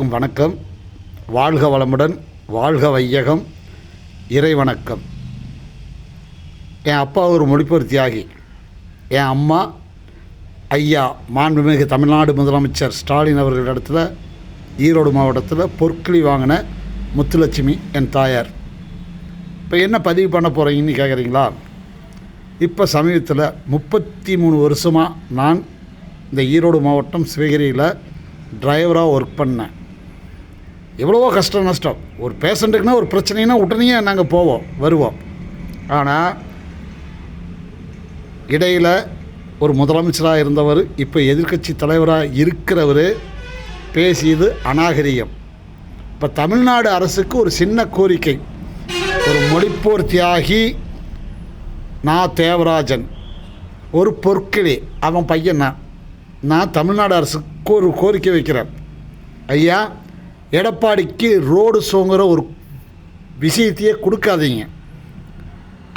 அனைவருக்கும் வணக்கம். வாழ்க வளமுடன், வாழ்க வையகம், இறை வணக்கம். என் அப்பா ஒரு மொழிப்போர் தியாகி. என் அம்மா ஐயா மாண்புமிகு தமிழ்நாடு முதலமைச்சர் ஸ்டாலின் அவர்களிடத்தில் ஈரோடு மாவட்டத்தில் பொற்கிளி வாங்கின முத்துலட்சுமி என் தாயார். இப்போ என்ன பதிவு பண்ண போகிறீங்கன்னு கேட்குறீங்களா? இப்போ சமீபத்தில் 33 வருஷமாக நான் இந்த ஈரோடு மாவட்டம் சிவகிரியில் டிரைவராக ஒர்க் பண்ணேன். எவ்வளவோ கஷ்டம் நஷ்டம். ஒரு பேஷண்ட்டுக்குன்னா ஒரு பிரச்சனைனா உடனே நாங்கள் வருவோம். ஆனால் இடையில் ஒரு முதலமைச்சராக இருந்தவர், இப்போ எதிர்க்கட்சி தலைவராக இருக்கிறவர் பேசியது அநாகரிகம். இப்போ தமிழ்நாடு அரசுக்கு ஒரு சின்ன கோரிக்கை. ஒரு மொழிப்போர் தியாகி நான் தேவராஜன், ஒரு பொற்கிளி அவன் பையன். நான் தமிழ்நாடு அரசுக்கு ஒரு கோரிக்கை வைக்கிறேன். ஐயா, எடப்பாடிக்கு ரோடு ஷோங்கிற ஒரு விஷயத்தையே கொடுக்காதீங்க.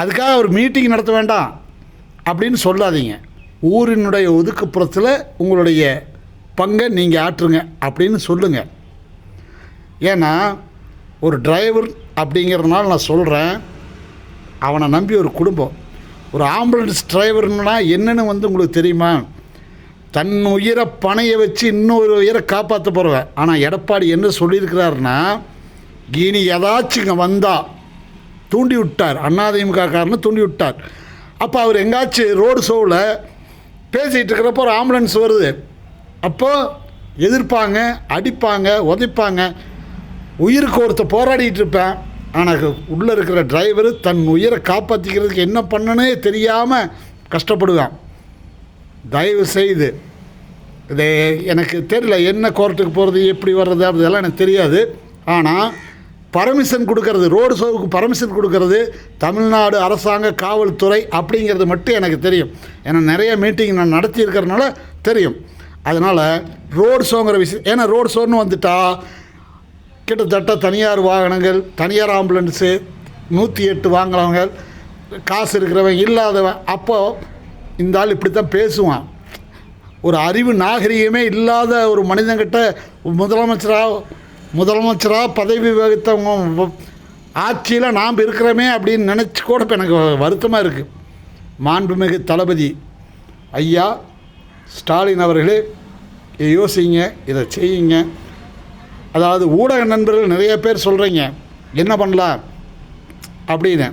அதுக்காக ஒரு மீட்டிங் நடத்த வேண்டாம் அப்படின்னு சொல்லாதீங்க. ஊரினுடைய ஒதுக்குப்புறத்தில் உங்களுடைய பங்கை நீங்கள் ஆற்றுங்க அப்படின்னு சொல்லுங்கள். ஏன்னா ஒரு டிரைவர் அப்படிங்கிறதுனால நான் சொல்கிறேன், அவனை நம்பி ஒரு குடும்பம். ஒரு ஆம்புலன்ஸ் டிரைவர்னா என்னென்னு உங்களுக்கு தெரியுமா? தன் உயிரை பணைய வச்சு இன்னொரு உயிரை காப்பாற்ற போகிறவன். ஆனால் எடப்பாடி என்ன சொல்லியிருக்கிறாருன்னா, இனி ஏதாச்சும் வந்தால் தூண்டி விட்டார், அதிமுக காரன்னு தூண்டி விட்டார். அப்போ அவர் எங்காச்சும் ரோடு ஷோவில் பேசிகிட்டு இருக்கிறப்போ ஒரு ஆம்புலன்ஸ் வருது, அப்போது எதிர்ப்பாங்க, அடிப்பாங்க, உதைப்பாங்க. உயிருக்கு ஒருத்தர் போராடிட்டு இருப்பேன். ஆனால் உள்ளே இருக்கிற டிரைவர் தன் உயிரை காப்பாற்றிக்கிறதுக்கு என்ன பண்ணனே தெரியாமல் கஷ்டப்படுவேன். தயவு செய்து இது எனக்கு தெரியல, என்ன கோர்ட்டுக்கு போகிறது, எப்படி வர்றது அப்படிதெல்லாம் எனக்கு தெரியாது. ஆனால் பர்மிஷன் கொடுக்கறது, ரோடு ஷோவுக்கு பர்மிஷன் கொடுக்கறது தமிழ்நாடு அரசாங்க காவல்துறை அப்படிங்கிறது மட்டும் எனக்கு தெரியும். ஏன்னா நிறைய மீட்டிங் நான் நடத்தியிருக்கிறதுனால தெரியும். அதனால் ரோடு ஷோங்கிற விஷயம், ஏன்னா ரோடு ஷோன்னு வந்துட்டா கிட்டத்தட்ட தனியார் வாகனங்கள், தனியார் ஆம்புலன்ஸு, 108 வாங்குறவங்க, காசு இருக்கிறவன் இல்லாதவன், அப்போது இந்த ஆள் இப்படி தான் பேசுவான். ஒரு அறிவு நாகரிகமே இல்லாத ஒரு மனிதன்கிட்ட முதலமைச்சராக பதவி வகித்தவங்க ஆட்சியில் நாம் இருக்கிறோமே அப்படின்னு நினச்சி கூட இப்போ எனக்கு வருத்தமாக இருக்குது. மாண்புமிகு தளபதி ஐயா ஸ்டாலின் அவர்களே, இதை யோசிங்க, இதை செய்யுங்க. அதாவது ஊடக நண்பர்கள் நிறைய பேர் சொல்கிறீங்க என்ன பண்ணலாம் அப்படின்னு.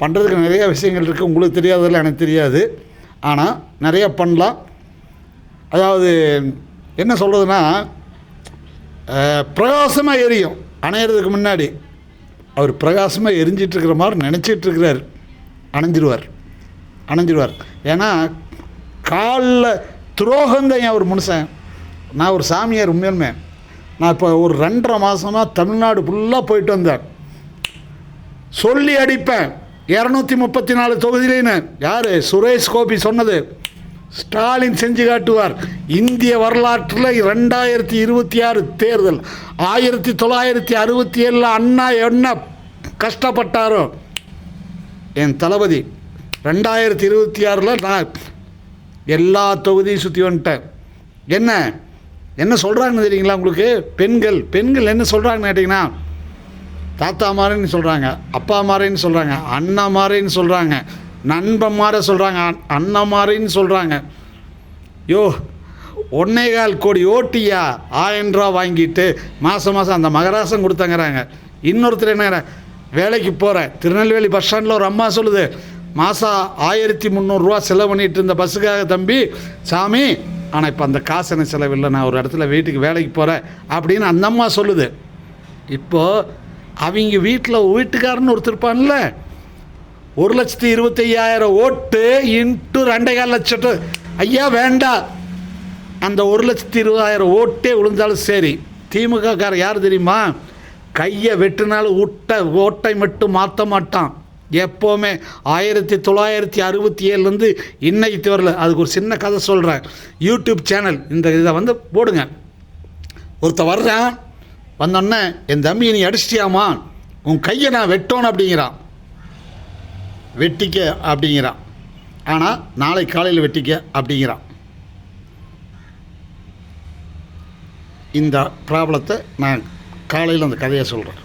பண்ணுறதுக்கு நிறைய விஷயங்கள் இருக்குது, உங்களுக்கு தெரியாததில் எனக்கு தெரியாது. ஆனால் நிறைய பண்ணலாம். அதாவது என்ன சொல்கிறதுனா, பிரகாசமாக எரியும். அணையிறதுக்கு முன்னாடி அவர் பிரகாசமாக எரிஞ்சிட்ருக்கிற மாதிரி நினச்சிட்ருக்கிறார். அணைஞ்சிடுவார். ஏன்னா காலில் துரோகந்தான் ஒரு மனுஷன். நான் ஒரு சாமியார். உண்மையுமே நான் இப்போ ஒரு 2.5 மாதமாக தமிழ்நாடு ஃபுல்லாக போயிட்டு வந்தேன். சொல்லி அடிப்பேன் 234 தொகுதியிலேன்னு. யார்? சுரேஷ் கோபி சொன்னது. ஸ்டாலின் செஞ்சு காட்டுவார். இந்திய வரலாற்றில் 2026 தேர்தல், 1967 அண்ணா என்ன கஷ்டப்பட்டாரோ என் தளபதி 2026 நான் எல்லா தொகுதியும் சுற்றி வந்துட்டேன். என்ன சொல்கிறாங்கன்னு தெரியுங்களா உங்களுக்கு? பெண்கள் என்ன சொல்கிறாங்கன்னு கேட்டிங்கன்னா, தாத்தா மாறேன்னு சொல்கிறாங்க, அப்பா மாறேன்னு சொல்கிறாங்க, அண்ணா மாறேன்னு சொல்கிறாங்க, நண்பன் மாற சொல்கிறாங்க, அண்ணா மாறேன்னு சொல்கிறாங்க. 1.25 கோடி ஓட்டியா 1000 ரூபா வாங்கிட்டு மாதம் அந்த மகராசம் கொடுத்தங்கிறாங்க. இன்னொருத்தர் என்ன, வேலைக்கு போகிறேன், திருநெல்வேலி பஸ் ஸ்டாண்டில் ஒரு அம்மா சொல்லுது, மாதம் 1300 ரூபா செலவு பண்ணிட்டு இருந்த பஸ்ஸுக்காக தம்பி சாமி, ஆனால் இப்போ அந்த காசு எனக்கு செலவில்லை, நான் ஒரு இடத்துல வீட்டுக்கு வேலைக்கு போகிறேன் அப்படின்னு அந்த அம்மா சொல்லுது. இப்போது அவங்க வீட்டுக்காரன்னு ஒருத்தர் இருப்பான்ல, 1,25,000 ஓட்டு இன்ட்டு 2.25 லட்சம். ஐயா வேண்டாம், அந்த 1,20,000 ஓட்டே விழுந்தாலும் சரி. திமுக காரர் யார் தெரியுமா? கையை வெட்டினாலும் ஓட்டை மட்டும் மாற்ற மாட்டான். எப்போவுமே 1967 இன்னைக்கு வரல. அதுக்கு ஒரு சின்ன கதை சொல்கிறேன். யூடியூப் சேனல் இதை போடுங்க. ஒருத்தர் வர்றேன், வந்தோடனே என் தம்பி நீ அடிச்சிட்டியாமா, உன் கையை நான் வெட்டோன்னு அப்படிங்கிறான். வெட்டிக்க அப்படிங்கிறான். ஆனால் நாளை காலையில் வெட்டிக்க அப்படிங்கிறான். இந்த ப்ராப்ளத்தை நான் காலையில் அந்த கதையை சொல்கிறேன்.